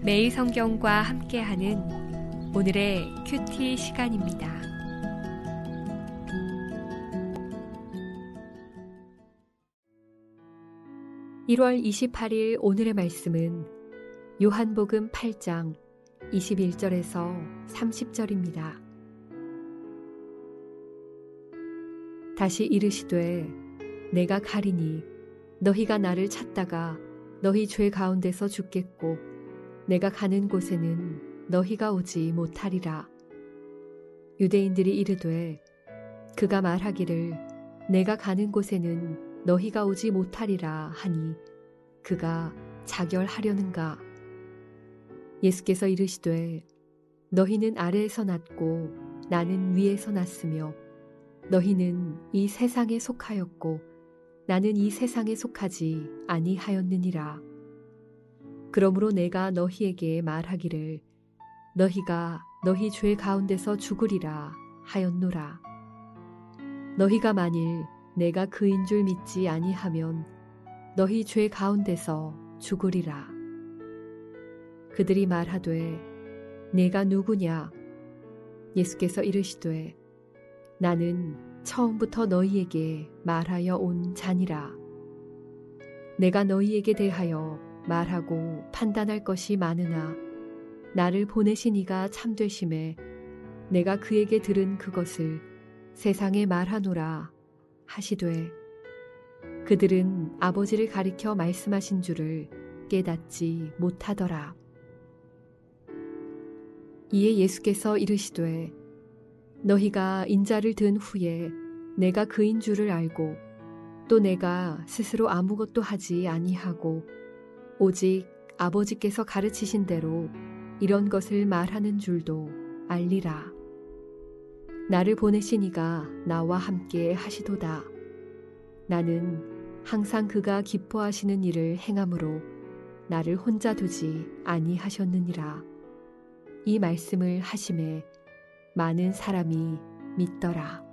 매일 성경과 함께하는 오늘의 큐티 시간입니다. (1월 28일) 오늘의 말씀은 요한복음 8장 21절에서 30절입니다. 다시 이르시되 내가 가리니 너희가 나를 찾다가 너희 죄 가운데서 죽겠고 내가 가는 곳에는 너희가 오지 못하리라. 유대인들이 이르되 그가 말하기를 내가 가는 곳에는 너희가 오지 못하리라 하니 그가 자결하려는가? 예수께서 이르시되 너희는 아래에서 났고 나는 위에서 났으며 너희는 이 세상에 속하였고 나는 이 세상에 속하지 아니하였느니라. 그러므로 내가 너희에게 말하기를 너희가 너희 죄 가운데서 죽으리라 하였노라. 너희가 만일 내가 그인 줄 믿지 아니하면 너희 죄 가운데서 죽으리라. 그들이 말하되 내가 누구냐? 예수께서 이르시되 나는 처음부터 너희에게 말하여 온 자니라. 내가 너희에게 대하여 말하고 판단할 것이 많으나 나를 보내신 이가 참되심에 내가 그에게 들은 그것을 세상에 말하노라 하시되 그들은 아버지를 가리켜 말씀하신 줄을 깨닫지 못하더라. 이에 예수께서 이르시되 너희가 인자를 든 후에 내가 그인 줄을 알고 또 내가 스스로 아무것도 하지 아니하고 오직 아버지께서 가르치신 대로 이런 것을 말하는 줄도 알리라. 나를 보내신 이가 나와 함께 하시도다. 나는 항상 그가 기뻐하시는 일을 행함으로 나를 혼자 두지 아니하셨느니라. 이 말씀을 하심에 많은 사람이 믿더라.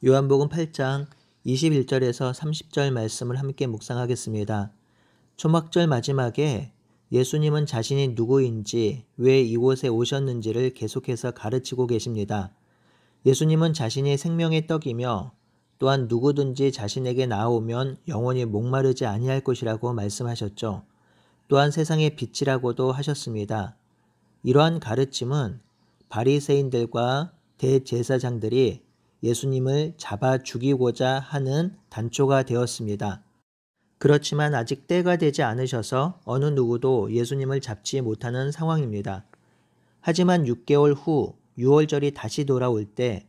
요한복음 8장 21절에서 30절 말씀을 함께 묵상하겠습니다. 초막절 마지막에 예수님은 자신이 누구인지 왜 이곳에 오셨는지를 계속해서 가르치고 계십니다. 예수님은 자신이 생명의 떡이며 또한 누구든지 자신에게 나아오면 영원히 목마르지 아니할 것이라고 말씀하셨죠. 또한 세상의 빛이라고도 하셨습니다. 이러한 가르침은 바리새인들과 대제사장들이 예수님을 잡아 죽이고자 하는 단초가 되었습니다. 그렇지만 아직 때가 되지 않으셔서 어느 누구도 예수님을 잡지 못하는 상황입니다. 하지만 6개월 후 6월절이 다시 돌아올 때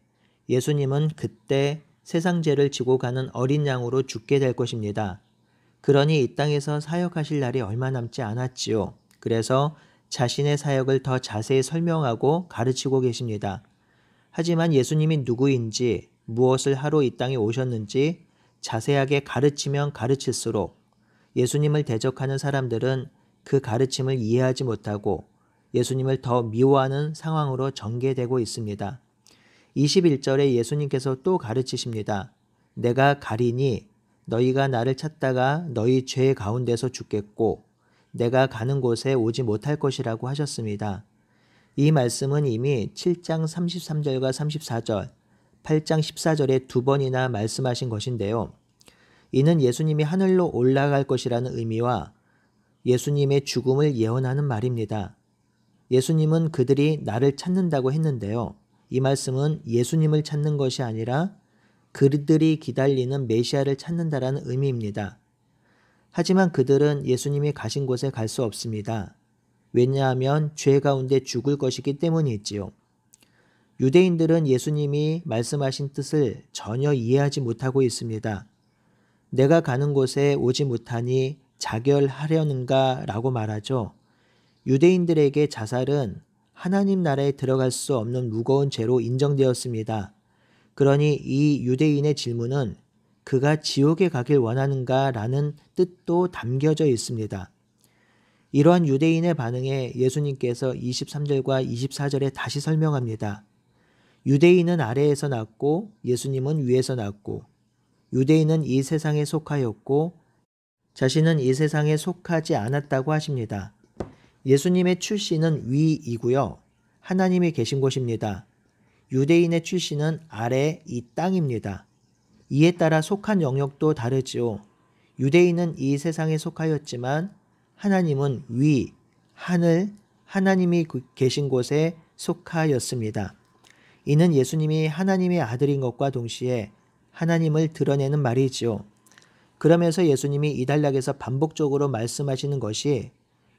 예수님은 그때 세상 죄를 지고 가는 어린 양으로 죽게 될 것입니다. 그러니 이 땅에서 사역하실 날이 얼마 남지 않았지요. 그래서 자신의 사역을 더 자세히 설명하고 가르치고 계십니다. 하지만 예수님이 누구인지 무엇을 하러 이 땅에 오셨는지 자세하게 가르치면 가르칠수록 예수님을 대적하는 사람들은 그 가르침을 이해하지 못하고 예수님을 더 미워하는 상황으로 전개되고 있습니다. 21절에 예수님께서 또 가르치십니다. 내가 가리니 너희가 나를 찾다가 너희 죄 가운데서 죽겠고 내가 가는 곳에 오지 못할 것이라고 하셨습니다. 이 말씀은 이미 7장 33절과 34절, 8장 14절에 두 번이나 말씀하신 것인데요. 이는 예수님이 하늘로 올라갈 것이라는 의미와 예수님의 죽음을 예언하는 말입니다. 예수님은 그들이 나를 찾는다고 했는데요. 이 말씀은 예수님을 찾는 것이 아니라 그들이 기다리는 메시아를 찾는다라는 의미입니다. 하지만 그들은 예수님이 가신 곳에 갈 수 없습니다. 왜냐하면 죄 가운데 죽을 것이기 때문이지요. 유대인들은 예수님이 말씀하신 뜻을 전혀 이해하지 못하고 있습니다. 내가 가는 곳에 오지 못하니 자결하려는가 라고 말하죠. 유대인들에게 자살은 하나님 나라에 들어갈 수 없는 무거운 죄로 인정되었습니다. 그러니 이 유대인의 질문은 그가 지옥에 가길 원하는가 라는 뜻도 담겨져 있습니다. 이러한 유대인의 반응에 예수님께서 23절과 24절에 다시 설명합니다. 유대인은 아래에서 났고 예수님은 위에서 났고 유대인은 이 세상에 속하였고 자신은 이 세상에 속하지 않았다고 하십니다. 예수님의 출신은 위이고요. 하나님이 계신 곳입니다. 유대인의 출신은 아래 이 땅입니다. 이에 따라 속한 영역도 다르지요. 유대인은 이 세상에 속하였지만 하나님은 위, 하늘, 하나님이 계신 곳에 속하였습니다. 이는 예수님이 하나님의 아들인 것과 동시에 하나님을 드러내는 말이지요. 그러면서 예수님이 이 단락에서 반복적으로 말씀하시는 것이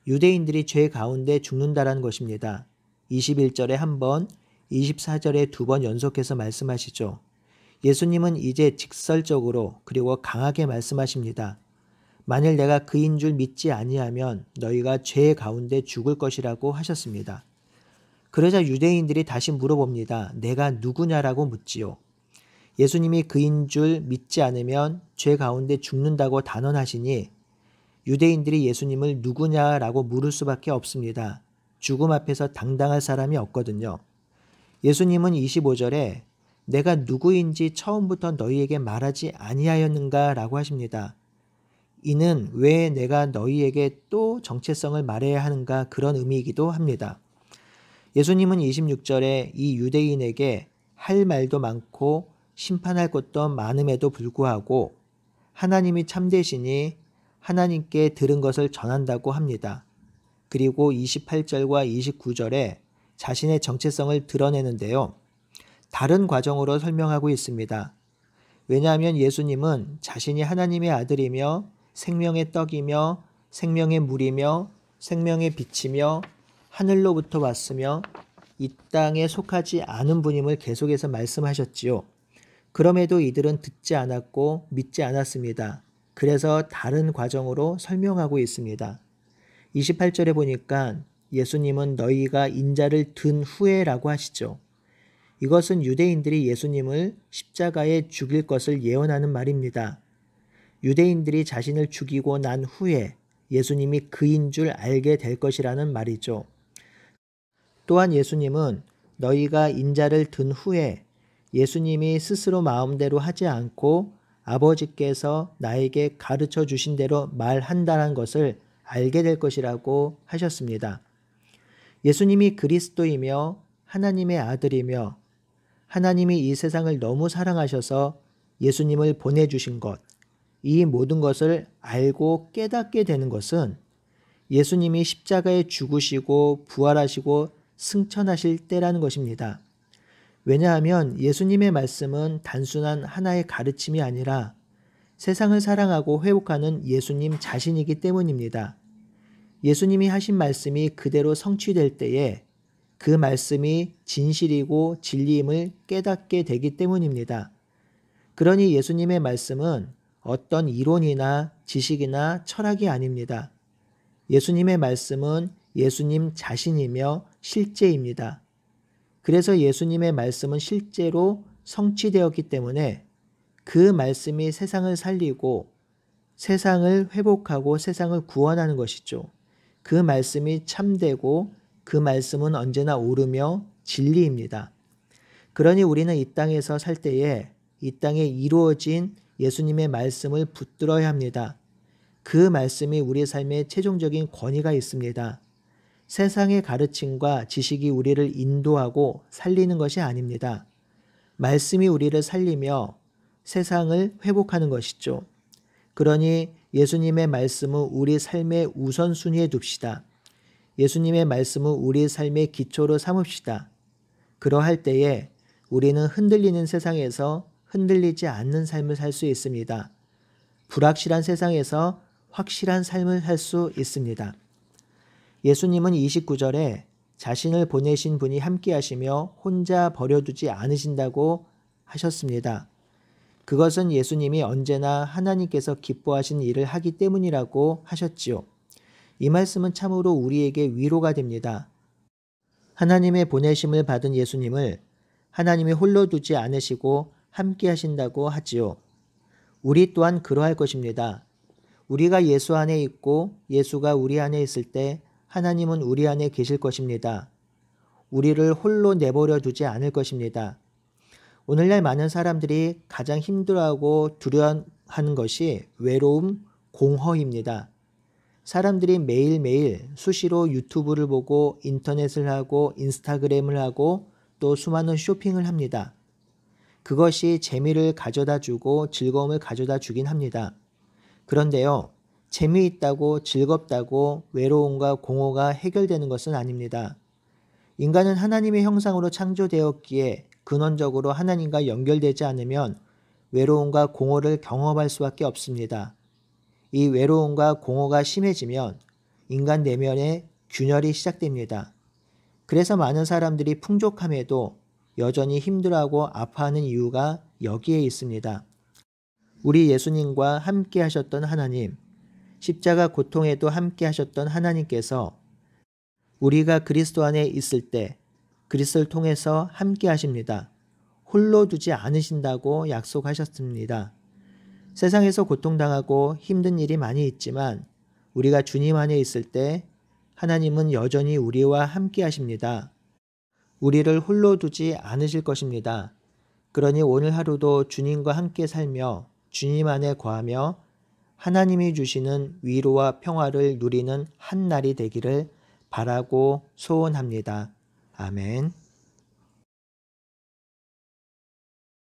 유대인들이 죄 가운데 죽는다라는 것입니다. 21절에 한 번, 24절에 두 번 연속해서 말씀하시죠. 예수님은 이제 직설적으로 그리고 강하게 말씀하십니다. 만일 내가 그인 줄 믿지 아니하면 너희가 죄 가운데 죽을 것이라고 하셨습니다. 그러자 유대인들이 다시 물어봅니다. 내가 누구냐라고 묻지요. 예수님이 그인 줄 믿지 않으면 죄 가운데 죽는다고 단언하시니 유대인들이 예수님을 누구냐라고 물을 수밖에 없습니다. 죽음 앞에서 당당할 사람이 없거든요. 예수님은 25절에 내가 누구인지 처음부터 너희에게 말하지 아니하였는가 라고 하십니다. 이는 왜 내가 너희에게 또 정체성을 말해야 하는가 그런 의미이기도 합니다. 예수님은 26절에 이 유대인에게 할 말도 많고 심판할 것도 많음에도 불구하고 하나님이 참되시니 하나님께 들은 것을 전한다고 합니다. 그리고 28절과 29절에 자신의 정체성을 드러내는데요. 다른 과정으로 설명하고 있습니다. 왜냐하면 예수님은 자신이 하나님의 아들이며 생명의 떡이며 생명의 물이며 생명의 빛이며 하늘로부터 왔으며 이 땅에 속하지 않은 분임을 계속해서 말씀하셨지요. 그럼에도 이들은 듣지 않았고 믿지 않았습니다. 그래서 다른 과정으로 설명하고 있습니다. 28절에 보니까 예수님은 너희가 인자를 든 후에라고 하시죠. 이것은 유대인들이 예수님을 십자가에 죽일 것을 예언하는 말입니다. 유대인들이 자신을 죽이고 난 후에 예수님이 그인 줄 알게 될 것이라는 말이죠. 또한 예수님은 너희가 인자를 든 후에 예수님이 스스로 마음대로 하지 않고 아버지께서 나에게 가르쳐 주신 대로 말한다는 것을 알게 될 것이라고 하셨습니다. 예수님이 그리스도이며 하나님의 아들이며 하나님이 이 세상을 너무 사랑하셔서 예수님을 보내주신 것, 이 모든 것을 알고 깨닫게 되는 것은 예수님이 십자가에 죽으시고 부활하시고 승천하실 때라는 것입니다. 왜냐하면 예수님의 말씀은 단순한 하나의 가르침이 아니라 세상을 사랑하고 회복하는 예수님 자신이기 때문입니다. 예수님이 하신 말씀이 그대로 성취될 때에 그 말씀이 진실이고 진리임을 깨닫게 되기 때문입니다. 그러니 예수님의 말씀은 어떤 이론이나 지식이나 철학이 아닙니다. 예수님의 말씀은 예수님 자신이며 실제입니다. 그래서 예수님의 말씀은 실제로 성취되었기 때문에 그 말씀이 세상을 살리고 세상을 회복하고 세상을 구원하는 것이죠. 그 말씀이 참되고 그 말씀은 언제나 옳으며 진리입니다. 그러니 우리는 이 땅에서 살 때에 이 땅에 이루어진 예수님의 말씀을 붙들어야 합니다. 그 말씀이 우리 삶에 최종적인 권위가 있습니다. 세상의 가르침과 지식이 우리를 인도하고 살리는 것이 아닙니다. 말씀이 우리를 살리며 세상을 회복하는 것이죠. 그러니 예수님의 말씀은 우리 삶의 우선순위에 둡시다. 예수님의 말씀은 우리 삶의 기초로 삼읍시다. 그러할 때에 우리는 흔들리는 세상에서 흔들리지 않는 삶을 살 수 있습니다. 불확실한 세상에서 확실한 삶을 살 수 있습니다. 예수님은 29절에 자신을 보내신 분이 함께 하시며 혼자 버려두지 않으신다고 하셨습니다. 그것은 예수님이 언제나 하나님께서 기뻐하신 일을 하기 때문이라고 하셨지요. 이 말씀은 참으로 우리에게 위로가 됩니다. 하나님의 보내심을 받은 예수님을 하나님이 홀로 두지 않으시고 함께 하신다고 하지요. 우리 또한 그러할 것입니다. 우리가 예수 안에 있고 예수가 우리 안에 있을 때 하나님은 우리 안에 계실 것입니다. 우리를 홀로 내버려 두지 않을 것입니다. 오늘날 많은 사람들이 가장 힘들어하고 두려워하는 것이 외로움, 공허입니다. 사람들이 매일매일 수시로 유튜브를 보고 인터넷을 하고 인스타그램을 하고 또 수많은 쇼핑을 합니다. 그것이 재미를 가져다 주고 즐거움을 가져다 주긴 합니다. 그런데요, 재미있다고 즐겁다고 외로움과 공허가 해결되는 것은 아닙니다. 인간은 하나님의 형상으로 창조되었기에 근원적으로 하나님과 연결되지 않으면 외로움과 공허를 경험할 수밖에 없습니다. 이 외로움과 공허가 심해지면 인간 내면에 균열이 시작됩니다. 그래서 많은 사람들이 풍족함에도 여전히 힘들어하고 아파하는 이유가 여기에 있습니다. 우리 예수님과 함께 하셨던 하나님, 십자가 고통에도 함께 하셨던 하나님께서 우리가 그리스도 안에 있을 때 그리스도를 통해서 함께 하십니다. 홀로 두지 않으신다고 약속하셨습니다. 세상에서 고통당하고 힘든 일이 많이 있지만 우리가 주님 안에 있을 때 하나님은 여전히 우리와 함께 하십니다. 우리를 홀로 두지 않으실 것입니다. 그러니 오늘 하루도 주님과 함께 살며 주님 안에 거하며 하나님이 주시는 위로와 평화를 누리는 한 날이 되기를 바라고 소원합니다. 아멘.